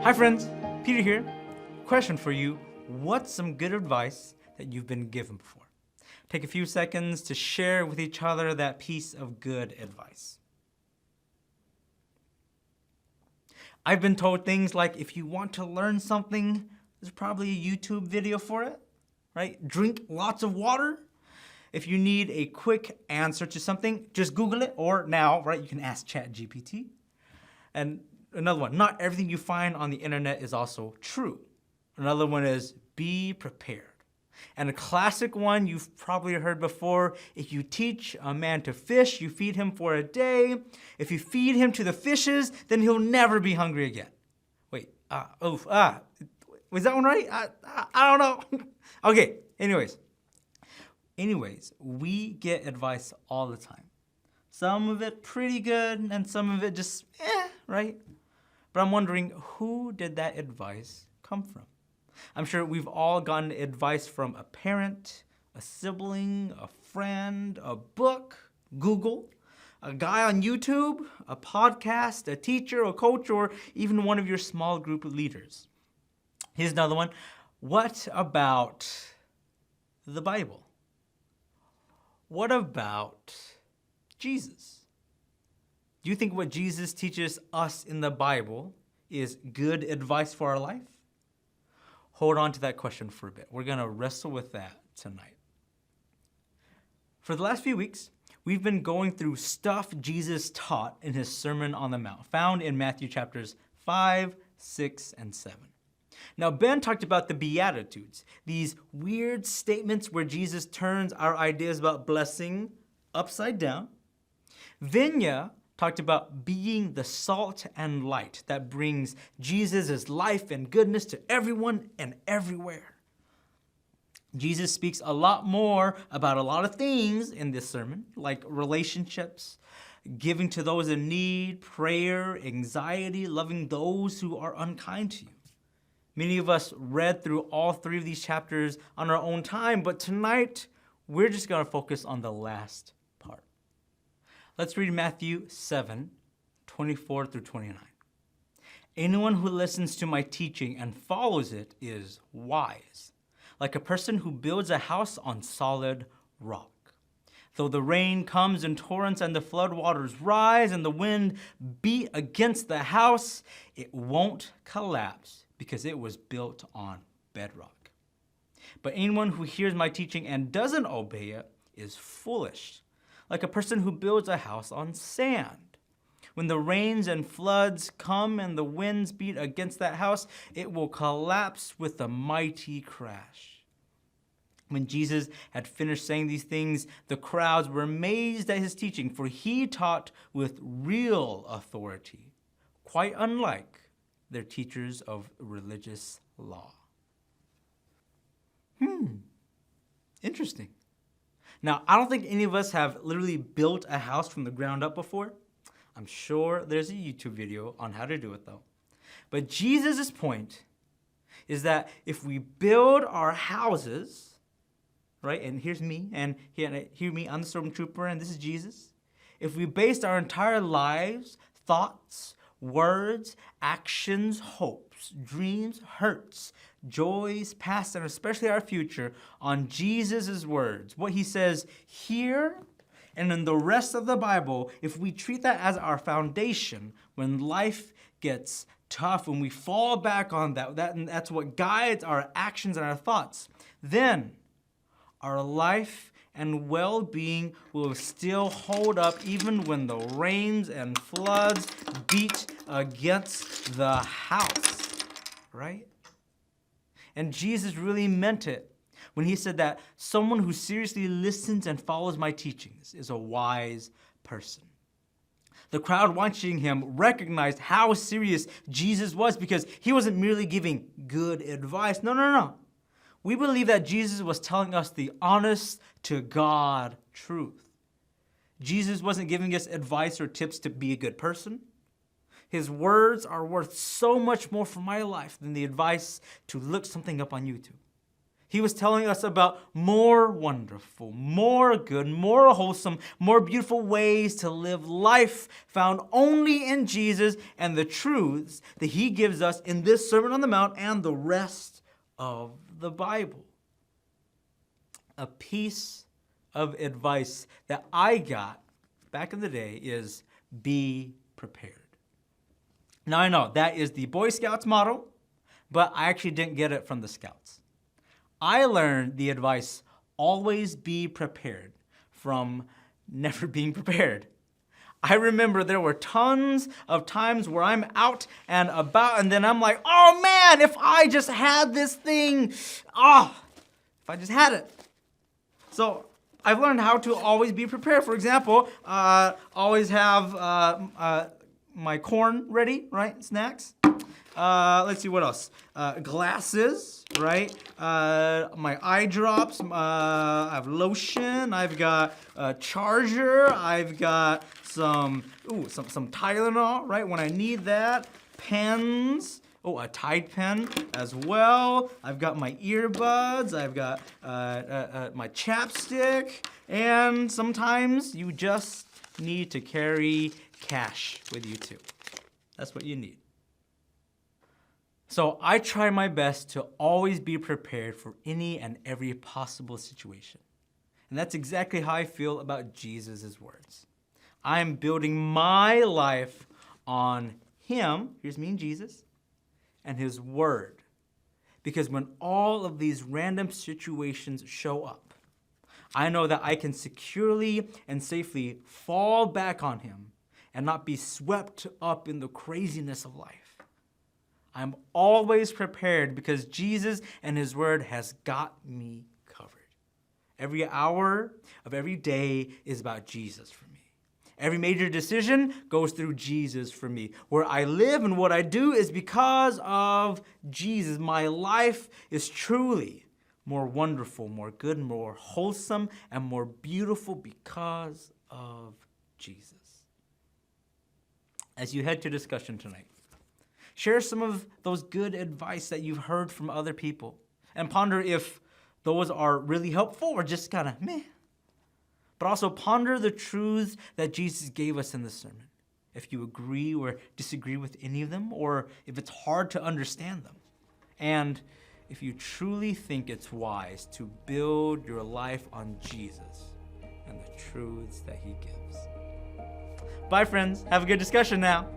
Hi friends, Peter here. Question for you, what's some good advice that you've been given before? Take a few seconds to share with each other that piece of good advice. I've been told things like, if you want to learn something, there's probably a YouTube video for it, right? Drink lots of water. If you need a quick answer to something, just Google it, or now, right, you can ask ChatGPT. And another one, not everything you find on the internet is also true. Another one is be prepared. And a classic one you've probably heard before, if you teach a man to fish, you feed him for a day. If you feed him to the fishes, then he'll never be hungry again. Wait, was that one right? I don't know. Okay, anyways, we get advice all the time. Some of it pretty good and some of it just right? But I'm wondering, who did that advice come from? I'm sure we've all gotten advice from a parent, a sibling, a friend, a book, Google, a guy on YouTube, a podcast, a teacher, a coach, or even one of your small group leaders. Here's another one. What about the Bible? What about Jesus? Do you think what Jesus teaches us in the Bible is good advice for our life? Hold on to that question for a bit. We're going to wrestle with that tonight. For the last few weeks, we've been going through stuff Jesus taught in his Sermon on the Mount, found in Matthew chapters 5, 6, and 7. Now, Ben talked about the Beatitudes, these weird statements where Jesus turns our ideas about blessing upside down. Vinya talked about being the salt and light that brings Jesus' life and goodness to everyone and everywhere. Jesus speaks a lot more about a lot of things in this sermon, like relationships, giving to those in need, prayer, anxiety, loving those who are unkind to you. Many of us read through all three of these chapters on our own time, but tonight we're just going to focus on the last part. Let's read Matthew 7, 24 through 29. Anyone who listens to my teaching and follows it is wise, like a person who builds a house on solid rock. Though the rain comes in torrents and the flood waters rise and the wind beat against the house, it won't collapse because it was built on bedrock. But anyone who hears my teaching and doesn't obey it is foolish, like a person who builds a house on sand. When the rains and floods come and the winds beat against that house, it will collapse with a mighty crash. When Jesus had finished saying these things, the crowds were amazed at his teaching, for he taught with real authority, quite unlike their teachers of religious law. Interesting. Now, I don't think any of us have literally built a house from the ground up before. I'm sure there's a YouTube video on how to do it though. But Jesus' point is that if we build our houses, right, and here's me, and hear me, I'm the stormtrooper, and this is Jesus. If we based our entire lives, thoughts, words, actions, hopes, dreams, hurts, joys, past, and especially our future on Jesus' words, what he says here and in the rest of the Bible, if we treat that as our foundation, when life gets tough, when we fall back on that's what guides our actions and our thoughts, then our life and well-being will still hold up even when the rains and floods beat against the house, right? And Jesus really meant it when he said that someone who seriously listens and follows my teachings is a wise person. The crowd watching him recognized how serious Jesus was because he wasn't merely giving good advice. No. We believe that Jesus was telling us the honest to God truth. Jesus wasn't giving us advice or tips to be a good person. His words are worth so much more for my life than the advice to look something up on YouTube. He was telling us about more wonderful, more good, more wholesome, more beautiful ways to live life found only in Jesus and the truths that he gives us in this Sermon on the Mount and the rest of the Bible. A piece of advice that I got back in the day is be prepared. Now I know that is the Boy Scouts motto, but I actually didn't get it from the Scouts. I learned the advice, always be prepared, from never being prepared. I remember there were tons of times where I'm out and about and then I'm like, oh man, if I just had this thing, if I just had it. So I've learned how to always be prepared. For example, always have my corn ready, right? Snacks. Let's see what else. Glasses, right? My eye drops. I have lotion. I've got a charger. I've got some Tylenol, right? When I need that. Pens. Oh, a Tide pen as well. I've got my earbuds. I've got my chapstick. And sometimes you just need to carry cash with you too. That's what you need. So I try my best to always be prepared for any and every possible situation. And that's exactly how I feel about Jesus' words. I'm building my life on him, here's me and Jesus, and his word. Because when all of these random situations show up, I know that I can securely and safely fall back on him and not be swept up in the craziness of life. I'm always prepared because Jesus and his word has got me covered. Every hour of every day is about Jesus for me. Every major decision goes through Jesus for me. Where I live and what I do is because of Jesus. My life is truly more wonderful, more good, more wholesome, and more beautiful because of Jesus. As you head to discussion tonight, share some of those good advice that you've heard from other people and ponder if those are really helpful or just kind of meh. But also ponder the truths that Jesus gave us in this sermon. If you agree or disagree with any of them, or if it's hard to understand them. And if you truly think it's wise to build your life on Jesus and the truths that he gives. Bye, friends. Have a good discussion now.